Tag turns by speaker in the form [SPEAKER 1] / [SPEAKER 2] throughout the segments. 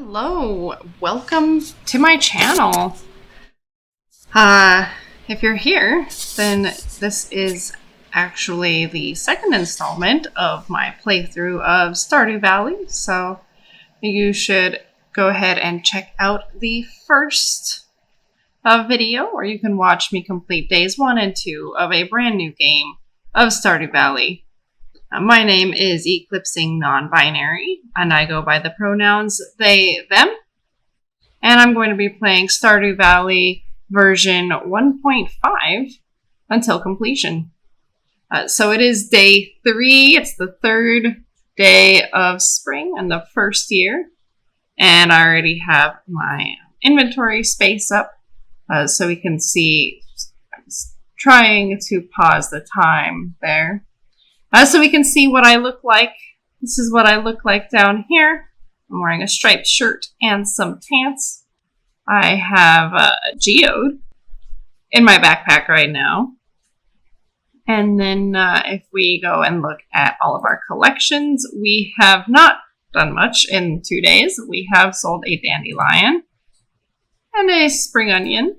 [SPEAKER 1] Hello, welcome to my channel. If you're here, then this is actually the second installment of my playthrough of Stardew Valley, so you should go ahead and check out the first video, or you can watch me complete days 1 and 2 of a brand new game of Stardew Valley. My name is Eclipsing Non-Binary, and I go by the pronouns they, them. And I'm going to be playing Stardew Valley version 1.5 until completion. So it is day 3. It's the 3rd day of spring and the first year. And I already have my inventory space up so we can see. I'm trying to pause the time there. So we can see what I look like. This is what I look like down here. I'm wearing a striped shirt and some pants. I have a geode in my backpack right now. And then if we go and look at all of our collections, we have not done much in 2 days. We have sold a dandelion and a spring onion.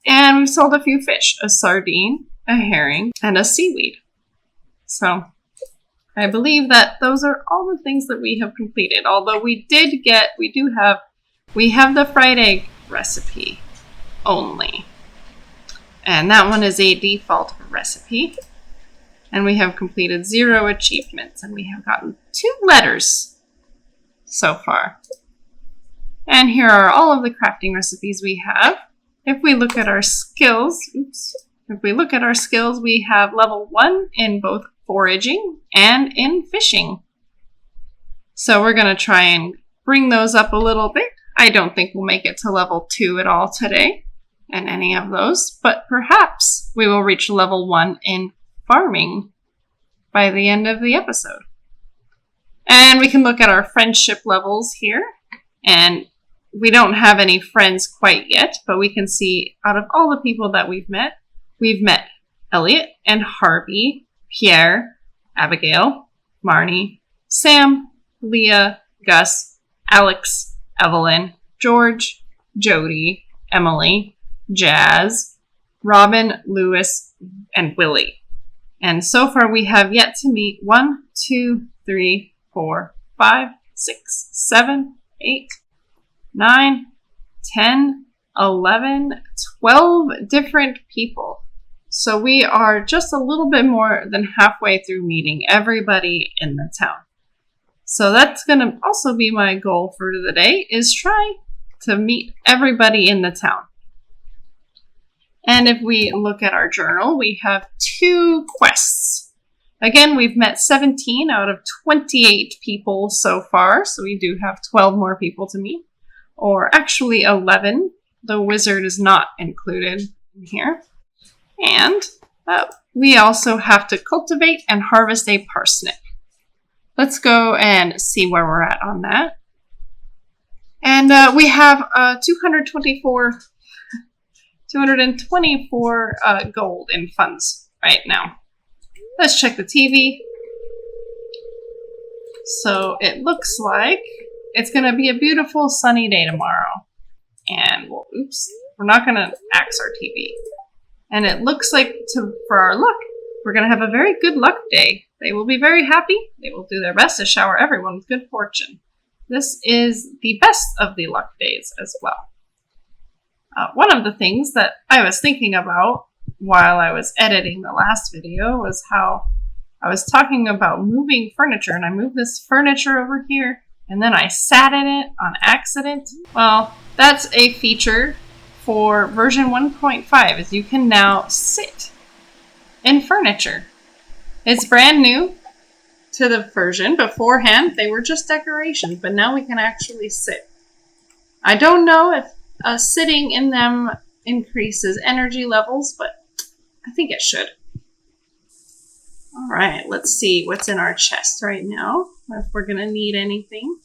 [SPEAKER 1] And we've sold a few fish, a sardine, a herring, and a seaweed. So I believe that those are all the things that we have completed. Although we have the fried egg recipe only. And that one is a default recipe. And we have completed 0 achievements. And we have gotten 2 letters so far. And here are all of the crafting recipes we have. If we look at our skills, we have level 1 in both foraging and in fishing. So we're going to try and bring those up a little bit. I don't think we'll make it to level 2 at all today in any of those, but perhaps we will reach level 1 in farming by the end of the episode. And we can look at our friendship levels here, and we don't have any friends quite yet, but we can see out of all the people that we've met Elliot and Harvey, Pierre, Abigail, Marnie, Sam, Leah, Gus, Alex, Evelyn, George, Jody, Emily, Jazz, Robin, Lewis, and Willie. And so far we have yet to meet 1, 2, 3, 4, 5, 6, 7, 8, 9, 10, 11, 12 different people. So we are just a little bit more than halfway through meeting everybody in the town. So that's going to also be my goal for the day, is try to meet everybody in the town. And if we look at our journal, we have 2 quests. Again, we've met 17 out of 28 people so far, so we do have 12 more people to meet. Or actually 11. The wizard is not included in here. And we also have to cultivate and harvest a parsnip. Let's go and see where we're at on that. And we have 224 gold in funds right now. Let's check the TV. So it looks like it's going to be a beautiful sunny day tomorrow. And, well, oops, we're not going to axe our TV. And it looks like, for our luck, we're going to have a very good luck day. They will be very happy. They will do their best to shower everyone with good fortune. This is the best of the luck days as well. One of the things that I was thinking about while I was editing the last video was how I was talking about moving furniture. And I moved this furniture over here, and then I sat in it on accident. Well, that's a feature for version 1.5, is you can now sit in furniture. It's brand new to the version. Beforehand, they were just decorations, but now we can actually sit. I don't know if sitting in them increases energy levels, but I think it should. All right, let's see what's in our chest right now, if we're going to need anything.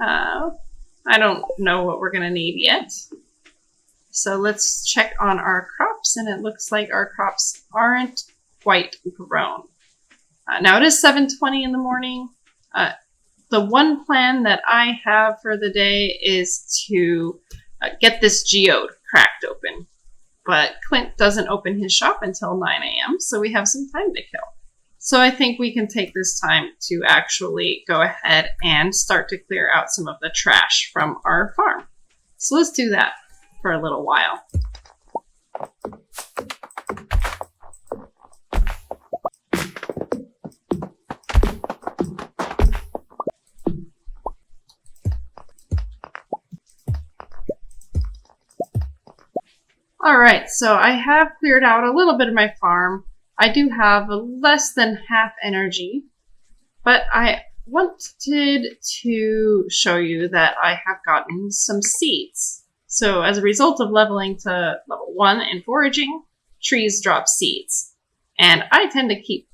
[SPEAKER 1] I don't know what we're going to need yet. So let's check on our crops, and it looks like our crops aren't quite grown. Now it is 7:20 in the morning. the one plan that I have for the day is to get this geode cracked open. But Clint doesn't open his shop until 9 a.m., so we have some time to kill. So I think we can take this time to actually go ahead and start to clear out some of the trash from our farm. So let's do that for a little while. Alright, so I have cleared out a little bit of my farm. I do have less than half energy, but I wanted to show you that I have gotten some seeds. So as a result of leveling to level 1 and foraging, trees drop seeds. And I tend to keep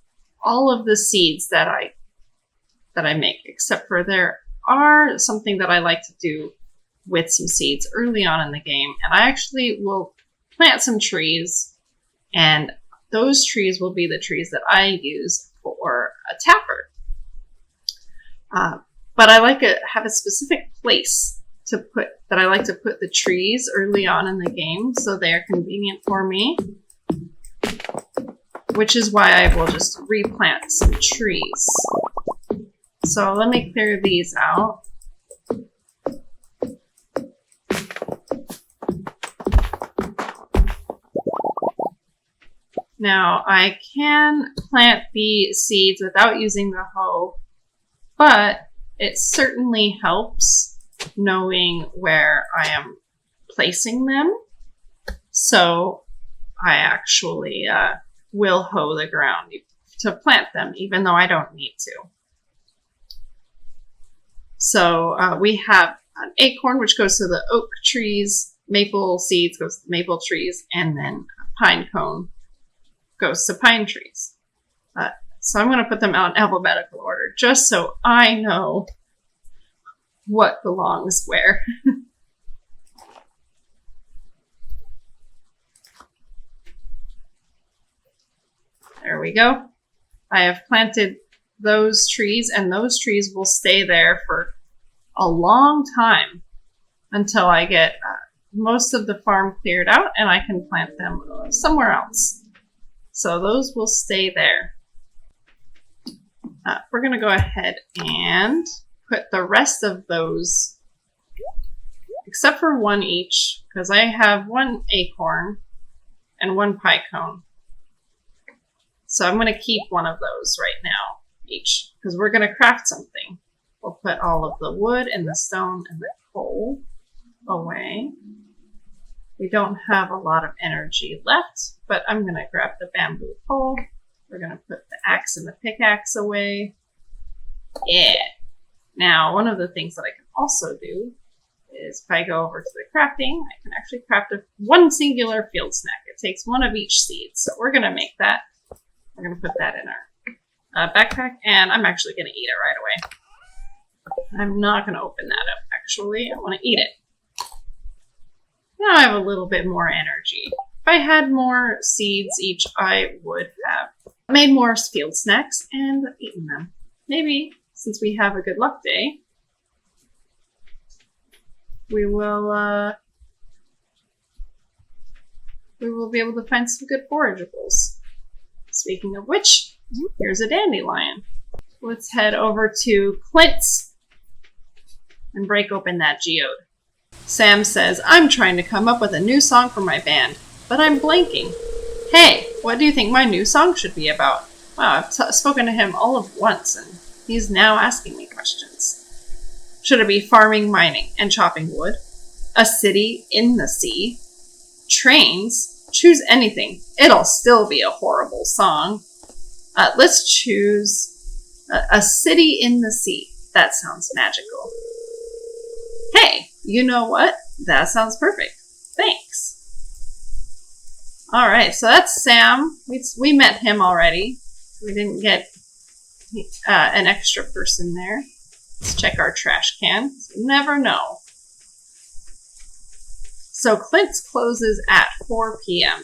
[SPEAKER 1] all of the seeds that I make, except for there are something that I like to do with some seeds early on in the game. And I actually will plant some trees, and those trees will be the trees that I use for a tapper. But I like to have a specific place that I like to put the trees early on in the game, so they are convenient for me. Which is why I will just replant some trees. So let me clear these out. Now, I can plant the seeds without using the hoe, but it certainly helps knowing where I am placing them. So I actually will hoe the ground to plant them, even though I don't need to. So we have an acorn, which goes to the oak trees, maple seeds goes to the maple trees, and then a pine cone goes to pine trees. So I'm going to put them out in alphabetical order, just so I know what belongs where. There we go. I have planted those trees, and those trees will stay there for a long time until I get most of the farm cleared out and I can plant them somewhere else. So those will stay there. We're going to go ahead and put the rest of those, except for one each, because I have one acorn and one pine cone. So I'm going to keep one of those right now, each, because we're going to craft something. We'll put all of the wood and the stone and the coal away. We don't have a lot of energy left, but I'm going to grab the bamboo pole. We're going to put the axe and the pickaxe away. Yeah. Now, one of the things that I can also do is if I go over to the crafting, I can actually craft one singular field snack. It takes one of each seed. So we're going to make that. We're going to put that in our backpack, and I'm actually going to eat it right away. I'm not going to open that up, actually. I want to eat it. Now I have a little bit more energy. If I had more seeds each, I would have made more field snacks and eaten them. Maybe, since we have a good luck day, we will be able to find some good forageables. Speaking of which, here's a dandelion. Let's head over to Clint's and break open that geode. Sam says, I'm trying to come up with a new song for my band, but I'm blanking. Hey, what do you think my new song should be about? Wow, I've spoken to him all of once, and he's now asking me questions. Should it be farming, mining, and chopping wood? A city in the sea? Trains? Choose anything. It'll still be a horrible song. Let's choose a city in the sea. That sounds magical. Hey, you know what? That sounds perfect. Thanks. All right, so that's Sam. We met him already. We didn't get an extra person there. Let's check our trash can. You never know. So Clint's closes at 4 p.m.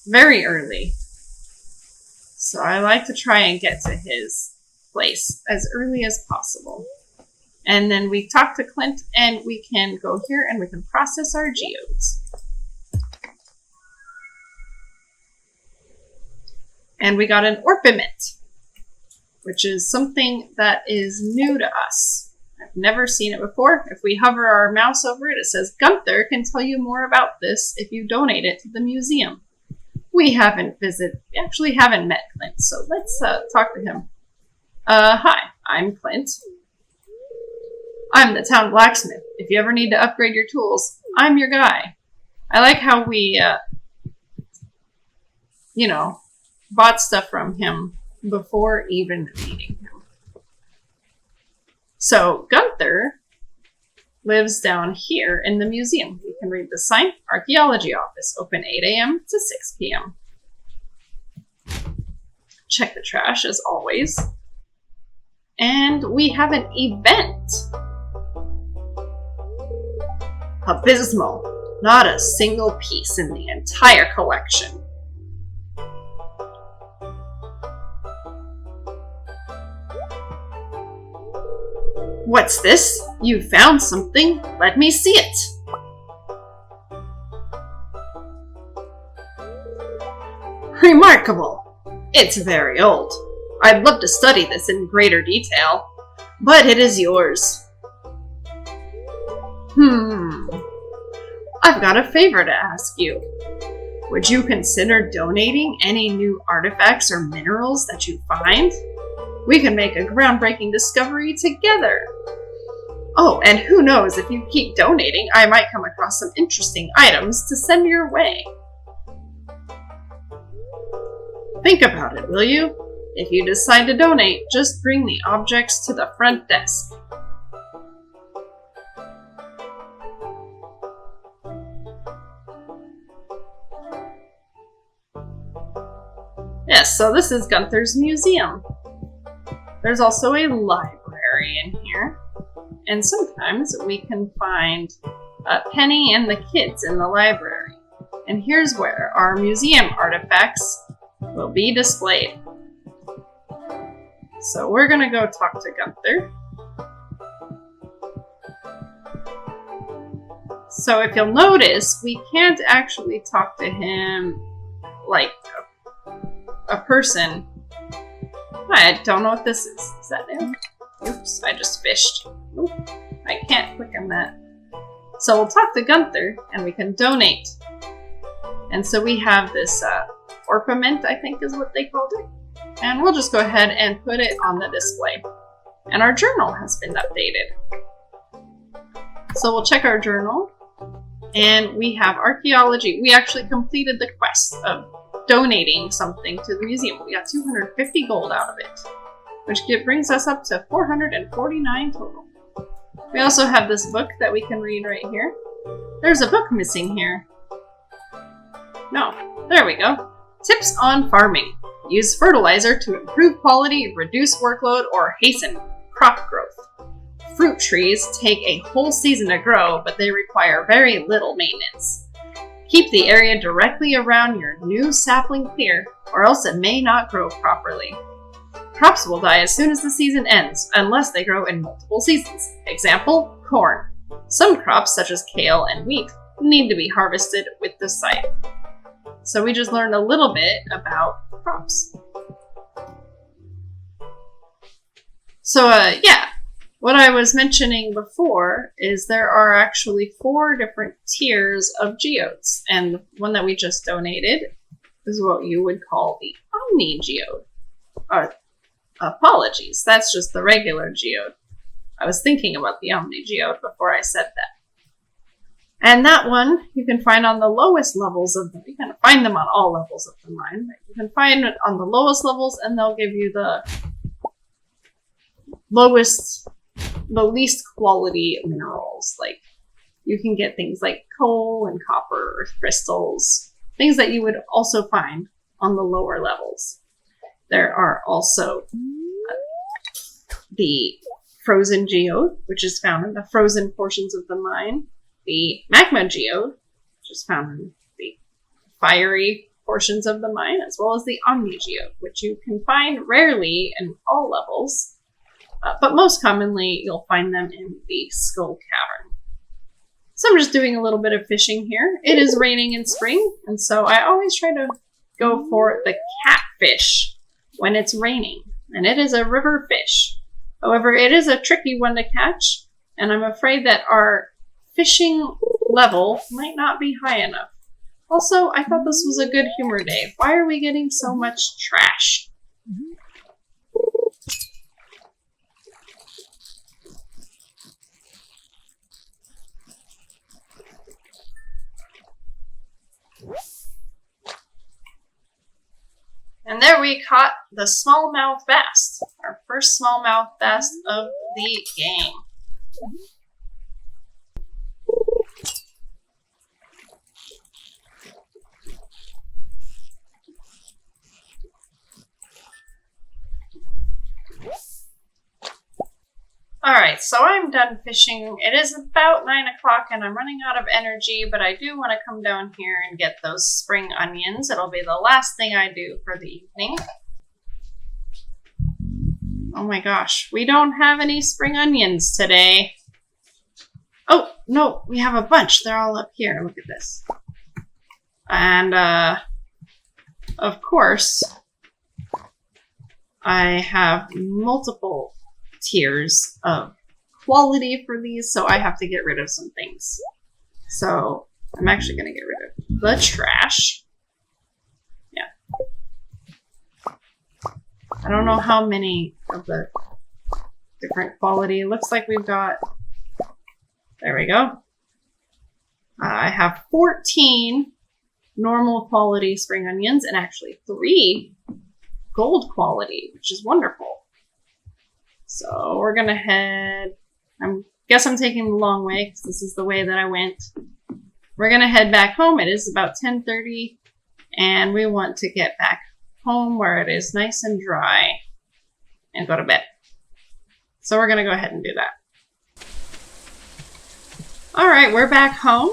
[SPEAKER 1] Very early. So I like to try and get to his place as early as possible. And then we talk to Clint, and we can go here and we can process our geodes. And we got an orpiment, which is something that is new to us. I've never seen it before. If we hover our mouse over it, it says, Gunther can tell you more about this if you donate it to the museum. We actually haven't met Clint, so let's talk to him. Hi, I'm Clint. I'm the town blacksmith. If you ever need to upgrade your tools, I'm your guy. I like how we, bought stuff from him before even meeting him. So Gunther lives down here in the museum. You can read the sign, Archaeology Office, open 8 a.m. to 6 p.m. Check the trash as always. And we have an event. Abysmal. Not a single piece in the entire collection. What's this? You found something. Let me see it. Remarkable. It's very old. I'd love to study this in greater detail, but it is yours. I've got a favor to ask you. Would you consider donating any new artifacts or minerals that you find? We can make a groundbreaking discovery together. Oh, and who knows, if you keep donating, I might come across some interesting items to send your way. Think about it, will you? If you decide to donate, just bring the objects to the front desk. Yes, so this is Gunther's museum. There's also a library in here, and sometimes we can find Penny and the kids in the library. And here's where our museum artifacts will be displayed. So we're gonna go talk to Gunther. So if you'll notice, we can't actually talk to him like a person. I don't know what this is. Is that it? Oops, I just fished. Oop, I can't click on that. So we'll talk to Gunther and we can donate. And so we have this orpiment, I think is what they called it. And we'll just go ahead and put it on the display. And our journal has been updated. So we'll check our journal. And we have archaeology. We actually completed the quest of donating something to the museum. We got 250 gold out of it, which brings us up to 449 total. We also have this book that we can read right here. There's a book missing here. No, there we go. Tips on farming. Use fertilizer to improve quality, reduce workload, or hasten crop growth. Fruit trees take a whole season to grow, but they require very little maintenance. Keep the area directly around your new sapling clear, or else it may not grow properly. Crops will die as soon as the season ends, unless they grow in multiple seasons. Example, corn. Some crops, such as kale and wheat, need to be harvested with the scythe. So we just learned a little bit about crops. So, what I was mentioning before is there are actually 4 different tiers of geodes, and the one that we just donated is what you would call the Omni geode. Apologies, that's just the regular geode. I was thinking about the Omni geode before I said that. And that one you can find on the lowest levels of them. You can find them on all levels of the mine, but you can find it on the lowest levels, and they'll give you the least quality minerals. Like, you can get things like coal and copper, earth crystals, things that you would also find on the lower levels. There are also the frozen geode, which is found in the frozen portions of the mine. The magma geode, which is found in the fiery portions of the mine, as well as the Omni Geode, which you can find rarely in all levels, but most commonly you'll find them in the Skull Cavern. So I'm just doing a little bit of fishing here. It is raining in spring, and so I always try to go for the catfish when it's raining, and it is a river fish. However, it is a tricky one to catch, and I'm afraid that our fishing level might not be high enough. Also, I thought this was a good humor day. Why are we getting so much trash? And there we caught the smallmouth bass, our first smallmouth bass of the game. Alright, so I'm done fishing. It is about 9 o'clock and I'm running out of energy, but I do want to come down here and get those spring onions. It'll be the last thing I do for the evening. Oh my gosh, we don't have any spring onions today. Oh, no, we have a bunch. They're all up here. Look at this. And, of course, I have multiple tiers of quality for these, so I have to get rid of some things. So I'm actually going to get rid of the trash. Yeah. I don't know how many of the different quality. It looks like we've got, there we go. I have 14 normal quality spring onions and actually 3 gold quality, which is wonderful. So we're gonna head, guess I'm taking the long way because this is the way that I went. We're gonna head back home. It is about 10:30 and we want to get back home where it is nice and dry and go to bed. So we're gonna go ahead and do that. All right, we're back home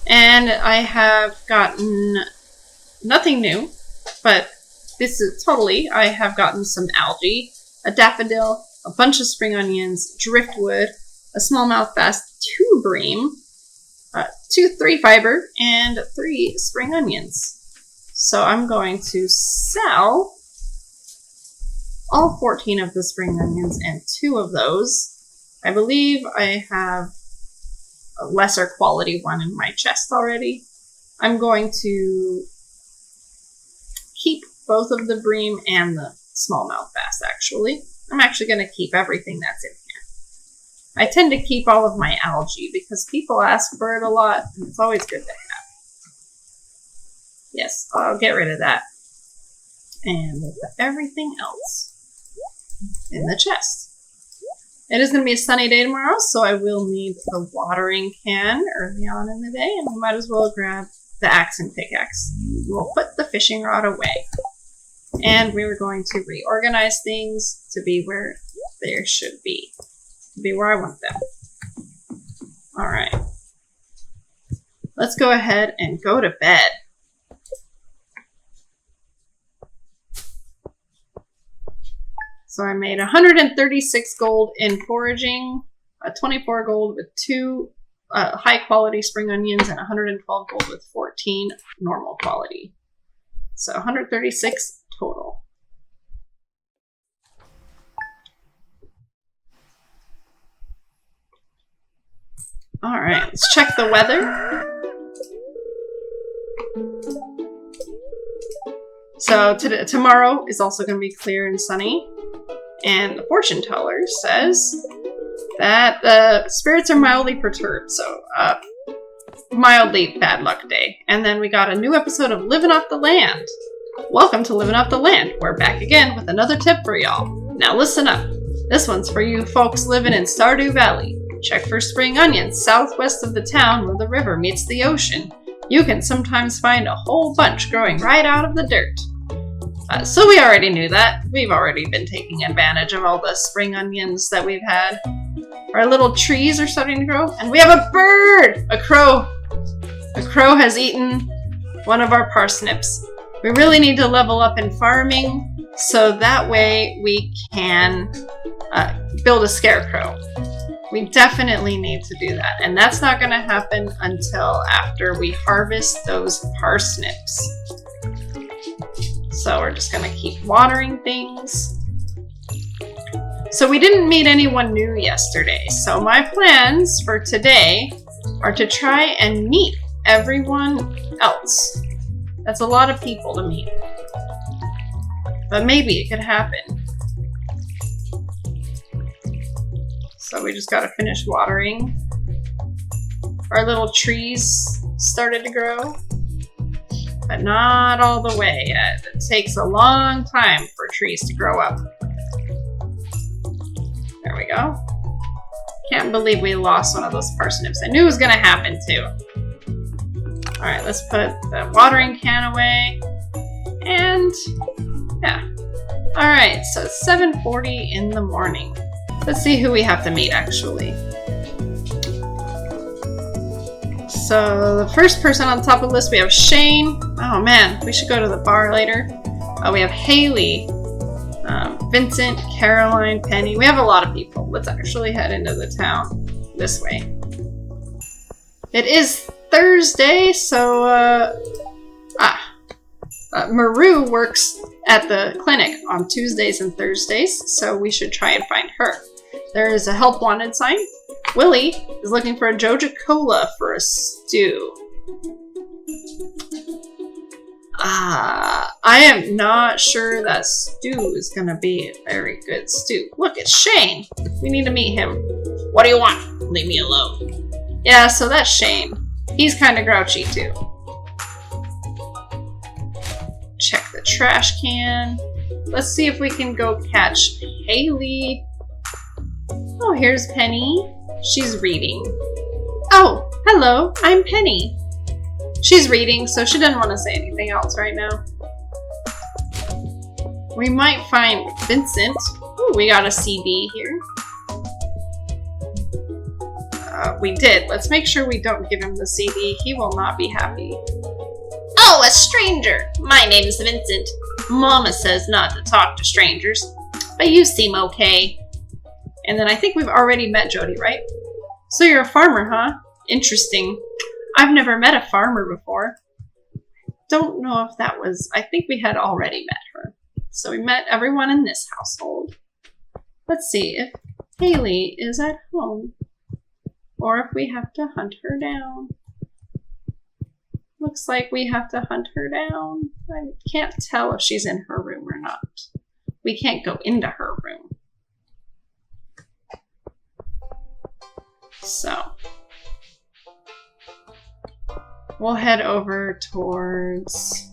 [SPEAKER 1] and I have gotten nothing new, but this is totally, I have gotten some algae, a daffodil, a bunch of spring onions, driftwood, a smallmouth bass, 2 bream, 3 fiber, and 3 spring onions. So I'm going to sell all 14 of the spring onions and 2 of those. I believe I have a lesser quality one in my chest already. I'm going to keep both of the bream and the smallmouth bass, actually. I'm actually going to keep everything that's in here. I tend to keep all of my algae because people ask for it a lot, and it's always good to have. Yes, I'll get rid of that. And we'll put everything else in the chest. It is going to be a sunny day tomorrow, so I will need the watering can early on in the day, and we might as well grab the axe and pickaxe. We'll put the fishing rod away. And we were going to reorganize things to be where they should be. To be where I want them. Alright. Let's go ahead and go to bed. So I made 136 gold in foraging, 24 gold with 2 high quality spring onions, and 112 gold with 14 normal quality. So 136 total. All right, let's check the weather. So tomorrow is also going to be clear and sunny. And the fortune teller says that the spirits are mildly perturbed. So mildly bad luck day. And then we got a new episode of Living Off the Land. Welcome to Living Off the Land. We're back again with another tip for y'all. Now listen up. This one's for you folks living in Stardew Valley. Check for spring onions southwest of the town where the river meets the ocean. You can sometimes find a whole bunch growing right out of the dirt. So we already knew that. We've already been taking advantage of all the spring onions that we've had. Our little trees are starting to grow. And we have a bird! A crow. A crow has eaten one of our parsnips. We really need to level up in farming so that way we can build a scarecrow. We definitely need to do that. And that's not going to happen until after we harvest those parsnips. So we're just going to keep watering things. So we didn't meet anyone new yesterday. So my plans for today are to try and meet everyone else. That's a lot of people to meet. But maybe it could happen. So we just gotta finish watering. Our little trees started to grow, but not all the way yet. It takes a long time for trees to grow up. There we go. Can't believe we lost one of those parsnips. I knew it was gonna happen too. All right, let's put the watering can away. And yeah. All right, so it's 7:40 in the morning. Let's see who we have to meet actually. So the first person on top of the list, we have Shane. Oh man, we should go to the bar later. We have Haley, Vincent, Caroline, Penny. We have a lot of people. Let's actually head into the town this way. It is Thursday, so Maru works at the clinic on Tuesdays and Thursdays, so we should try and find her. There is a help wanted sign. Willie is looking for a Joja Cola for a stew. I am not sure that stew is gonna be a very good stew. Look, it's Shane. We need to meet him. What do you want? Leave me alone. Yeah, so that's Shane. He's kind of grouchy too. Check the trash can. Let's see if we can go catch Haley. Oh, here's Penny. She's reading. Oh, hello, I'm Penny. She's reading, so she doesn't want to say anything else right now. We might find Vincent. Ooh, we got a CD here. We did. Let's make sure we don't give him the CD. He will not be happy. Oh, a stranger. My name's Vincent. Mama says not to talk to strangers, but you seem okay. And then I think we've already met Jody, right? So you're a farmer, huh? Interesting. I've never met a farmer before. Don't know if that was... I think we had already met her. So we met everyone in this household. Let's see if Haley is at home. Or if we have to hunt her down. Looks like we have to hunt her down. I can't tell if she's in her room or not. We can't go into her room. So we'll head over towards...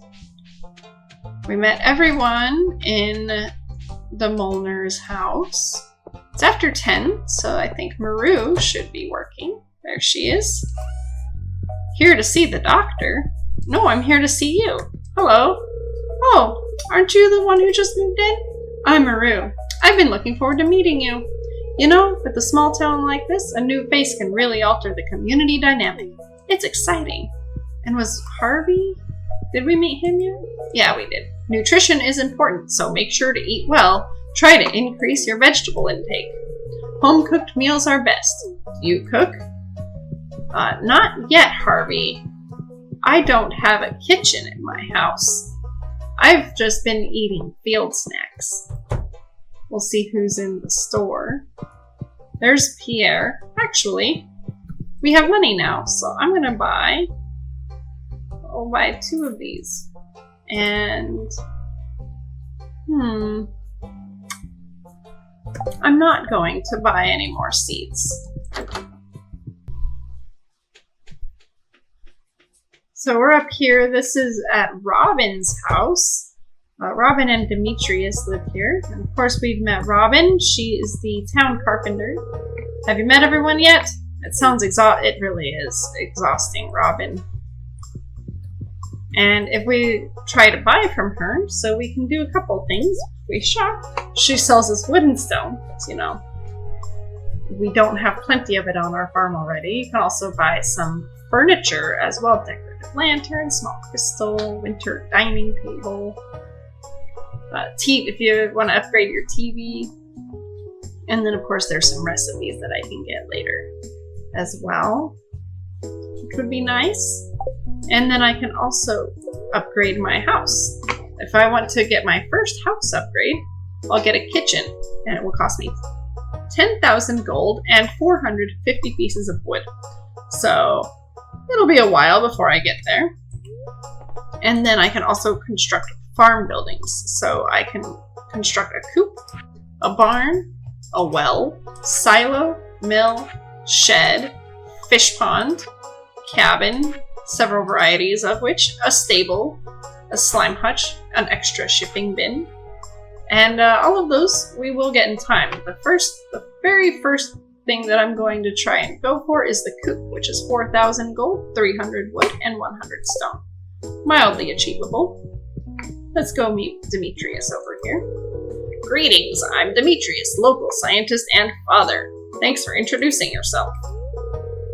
[SPEAKER 1] We met everyone in the Molnar's house. It's after 10, so I think Maru should be working. There she is. Here to see the doctor? No, I'm here to see you. Hello. Oh, aren't you the one who just moved in? I'm Maru. I've been looking forward to meeting you. You know, with a small town like this, a new face can really alter the community dynamic. It's exciting. And was Harvey? Did we meet him yet? Yeah, we did. Nutrition is important, so make sure to eat well. Try to increase your vegetable intake. Home-cooked meals are best. Do you cook? Not yet, Harvey. I don't have a kitchen in my house. I've just been eating field snacks. We'll see who's in the store. There's Pierre. Actually, we have money now, so I'm gonna buy... I'll buy 2 of these. And... I'm not going to buy any more seeds. So we're up here. This is at Robin's house. Robin and Demetrius live here. And of course we've met Robin. She is the town carpenter. Have you met everyone yet? It sounds it really is exhausting, Robin. And if we try to buy from her, so we can do a couple things. We shop. She sells us wood and stone. You know, we don't have plenty of it on our farm already, you can also buy some furniture as well. Decorative lanterns, small crystal, winter dining table, if you want to upgrade your TV. And then, of course, there's some recipes that I can get later as well, which would be nice. And then I can also upgrade my house. If I want to get my first house upgrade, I'll get a kitchen, and it will cost me 10,000 gold and 450 pieces of wood. So it'll be a while before I get there. And then I can also construct farm buildings. So I can construct a coop, a barn, a well, silo, mill, shed, fish pond, cabin, several varieties of which, a stable, a slime hutch, an extra shipping bin, and all of those we will get in time. The very first thing that I'm going to try and go for is the coop, which is 4,000 gold, 300 wood, and 100 stone. Mildly achievable. Let's go meet Demetrius over here. Greetings, I'm Demetrius, local scientist and father. Thanks for introducing yourself.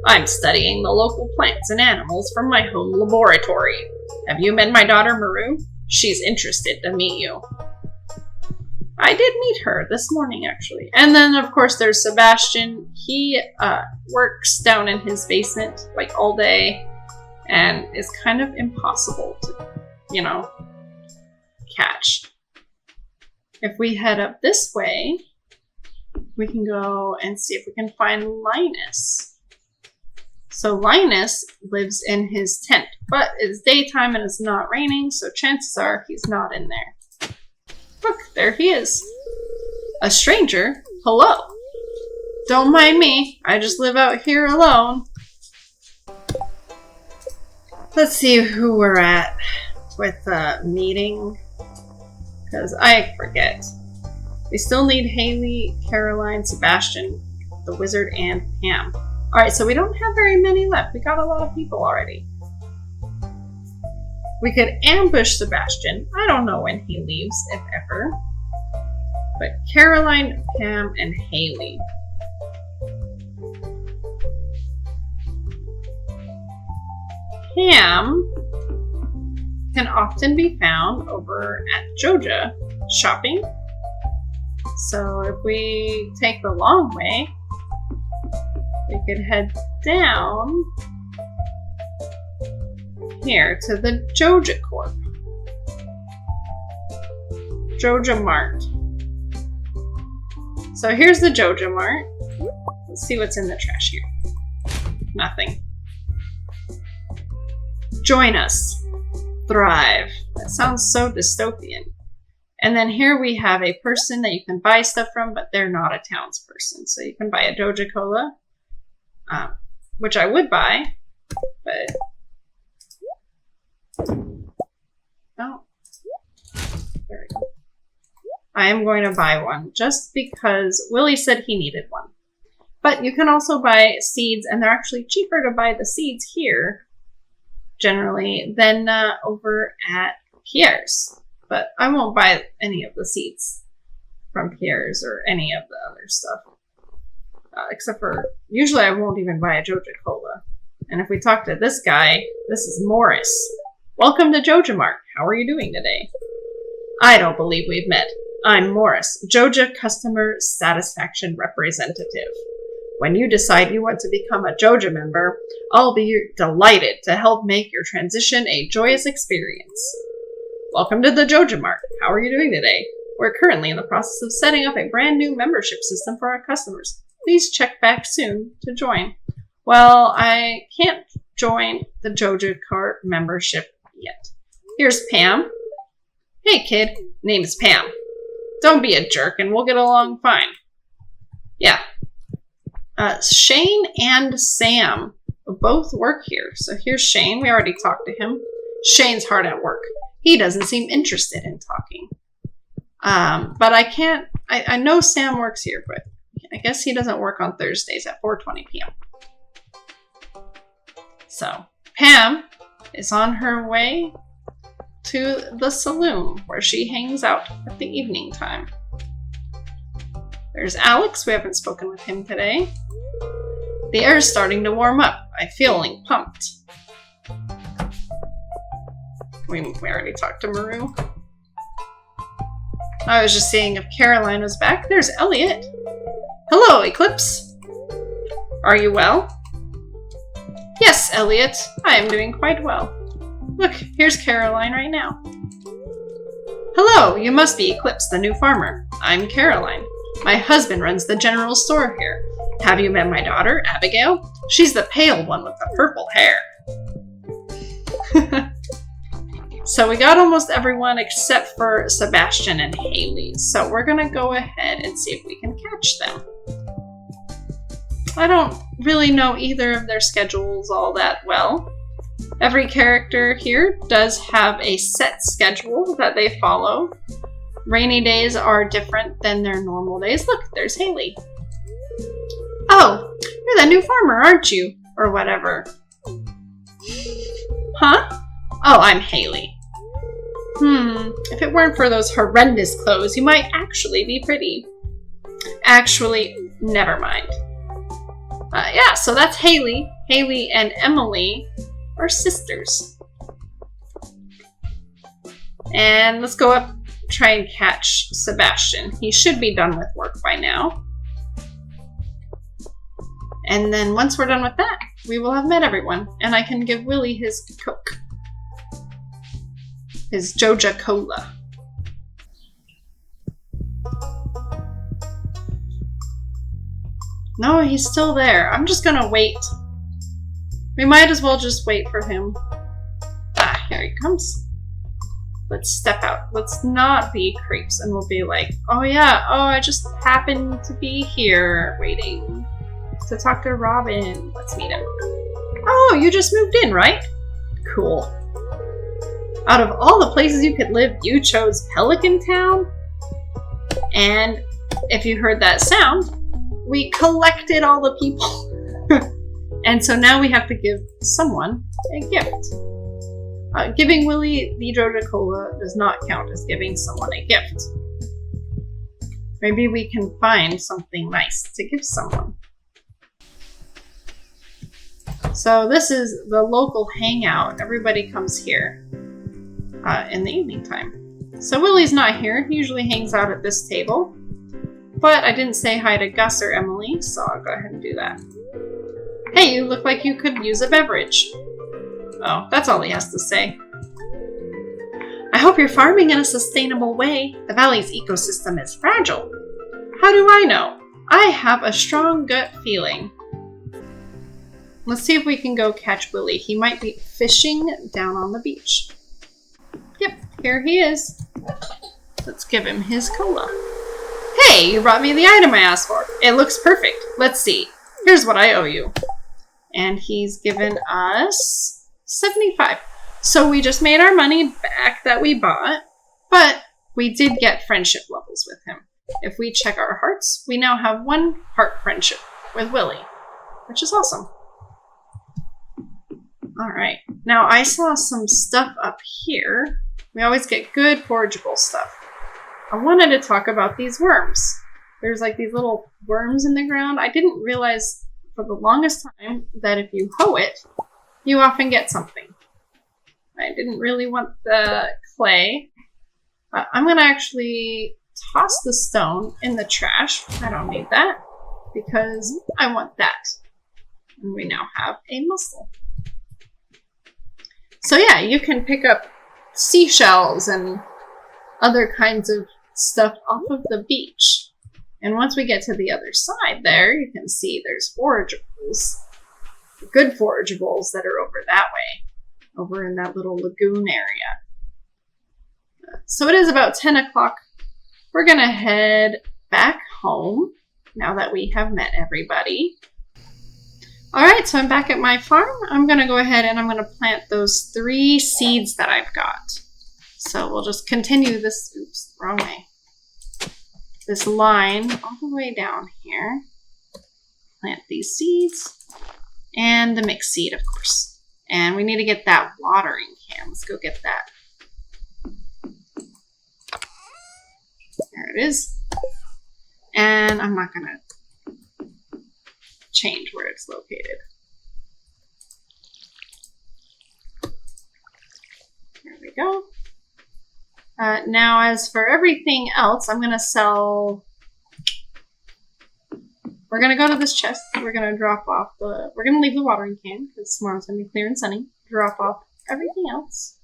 [SPEAKER 1] I'm studying the local plants and animals from my home laboratory. Have you met my daughter Maru? She's interested to meet you. I did meet her this morning, actually. And then, of course, there's Sebastian. He works down in his basement, like, all day, and is kind of impossible to, catch. If we head up this way, we can go and see if we can find Linus. So Linus lives in his tent, but it's daytime and it's not raining, so chances are he's not in there. Look, there he is. A stranger? Hello. Don't mind me. I just live out here alone. Let's see who we're at with the meeting, because I forget. We still need Haley, Caroline, Sebastian, the wizard, and Pam. Alright, so we don't have very many left. We got a lot of people already. We could ambush Sebastian. I don't know when he leaves, if ever. But Caroline, Pam, and Haley. Pam can often be found over at Joja shopping. So if we take the long way, we could head down here to the Joja Corp. Joja Mart. So here's the Joja Mart. Let's see what's in the trash here. Nothing. Join us. Thrive. That sounds so dystopian. And then here we have a person that you can buy stuff from, but they're not a townsperson. So you can buy a Doja Cola, which I would buy, but oh, there we go. I am going to buy one just because Willie said he needed one. But you can also buy seeds, and they're actually cheaper to buy the seeds here, generally, than over at Pierre's. But I won't buy any of the seeds from Pierre's or any of the other stuff. Except for, usually I won't even buy a Joja Cola. And if we talk to this guy, this is Morris. Welcome to Joja Mart. How are you doing today? I don't believe we've met. I'm Morris, Joja Customer Satisfaction Representative. When you decide you want to become a Joja member, I'll be delighted to help make your transition a joyous experience. Welcome to the Joja Mart. How are you doing today? We're currently in the process of setting up a brand new membership system for our customers. Please check back soon to join. Well, I can't join the Joja Cart membership yet. Here's Pam. Hey kid, name is Pam. Don't be a jerk and we'll get along fine. Yeah. Shane and Sam both work here. So here's Shane. We already talked to him. Shane's hard at work. He doesn't seem interested in talking. But I know Sam works here, but I guess he doesn't work on Thursdays at 4:20 p.m. So Pam is on her way to the saloon where she hangs out at the evening time. There's Alex. We haven't spoken with him today. The air is starting to warm up. I'm feeling pumped. We already talked to Maru. I was just seeing if Caroline was back. There's Elliot. Hello, Eclipse. Are you well? Yes, Elliot. I am doing quite well. Look, here's Caroline right now. Hello, you must be Eclipse, the new farmer. I'm Caroline. My husband runs the general store here. Have you met my daughter, Abigail? She's the pale one with the purple hair. So we got almost everyone except for Sebastian and Haley. So we're going to go ahead and see if we can catch them. I don't really know either of their schedules all that well. Every character here does have a set schedule that they follow. Rainy days are different than their normal days. Look, there's Haley. Oh, you're the new farmer, aren't you? Or whatever. Huh? Oh, I'm Haley. If it weren't for those horrendous clothes, you might actually be pretty. Actually, never mind. Yeah, so that's Haley. Haley and Emily are sisters. And let's go up, try and catch Sebastian. He should be done with work by now. And then once we're done with that, we will have met everyone. And I can give Willie his Coke. His Joja Cola. No, he's still there. I'm just gonna wait. We might as well just wait for him. Ah, here he comes. Let's step out. Let's not be creeps and we'll be like, oh yeah, oh, I just happened to be here waiting to talk to Robin. Let's meet him. Oh, you just moved in, right? Cool. Out of all the places you could live, you chose Pelican Town? And if you heard that sound, we collected all the people. And so now we have to give someone a gift. Giving Willie the Joja Cola does not count as giving someone a gift. Maybe we can find something nice to give someone. So this is the local hangout. Everybody comes here in the evening time. So Willie's not here. He usually hangs out at this table. But I didn't say hi to Gus or Emily, so I'll go ahead and do that. Hey, you look like you could use a beverage. Oh, that's all he has to say. I hope you're farming in a sustainable way. The valley's ecosystem is fragile. How do I know? I have a strong gut feeling. Let's see if we can go catch Willie. He might be fishing down on the beach. Yep, here he is. Let's give him his cola. Hey, you brought me the item I asked for. It looks perfect. Let's see. Here's what I owe you. And he's given us 75. So we just made our money back that we bought, but we did get friendship levels with him. If we check our hearts, we now have 1 heart friendship with Willie, which is awesome. All right. Now I saw some stuff up here. We always get good forageable stuff. I wanted to talk about these worms. There's like these little worms in the ground. I didn't realize for the longest time that if you hoe it, you often get something. I didn't really want the clay. I'm going to actually toss the stone in the trash. I don't need that because I want that. And we now have a mussel. So yeah, you can pick up seashells and other kinds of stuff off of the beach. And once we get to the other side there, you can see there's forageables. Good forageables that are over that way. Over in that little lagoon area. So it is about 10 o'clock. We're going to head back home now that we have met everybody. Alright, so I'm back at my farm. I'm going to go ahead and I'm going to plant those 3 seeds that I've got. So we'll just continue this, oops, wrong way. This line all the way down here. Plant these seeds. And the mixed seed, of course. And we need to get that watering can. Let's go get that. There it is. And I'm not going to change where it's located. There we go. Now, as for everything else, I'm going to sell... We're going to go to this chest. We're going to drop off the... We're going to leave the watering can, because tomorrow's going to be clear and sunny. Drop off everything else.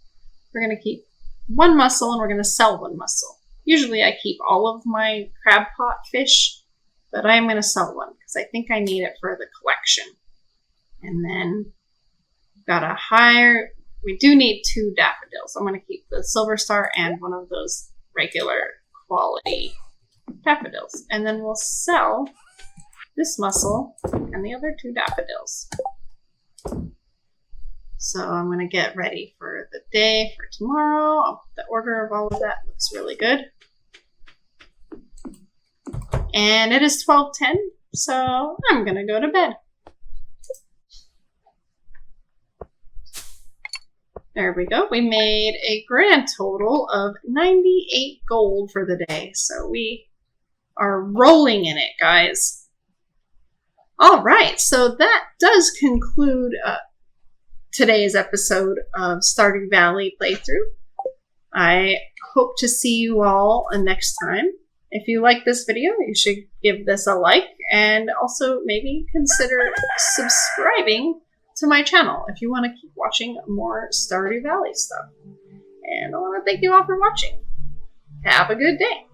[SPEAKER 1] We're going to keep 1 mussel, and we're going to sell 1 mussel. Usually I keep all of my crab pot fish, but I am going to sell 1, because I think I need it for the collection. And then, got to hire... We do need 2 daffodils. I'm going to keep the silver star and 1 of those regular quality daffodils. And then we'll sell this mussel and the other 2 daffodils. So I'm going to get ready for the day for tomorrow. The order of all of that looks really good. And it is 12:10, so I'm going to go to bed. There we go. We made a grand total of 98 gold for the day. So we are rolling in it, guys. All right. So that does conclude today's episode of Stardew Valley playthrough. I hope to see you all next time. If you like this video, you should give this a like and also maybe consider subscribing to my channel if you want to keep watching more Stardew Valley stuff. And I want to thank you all for watching. Have a good day.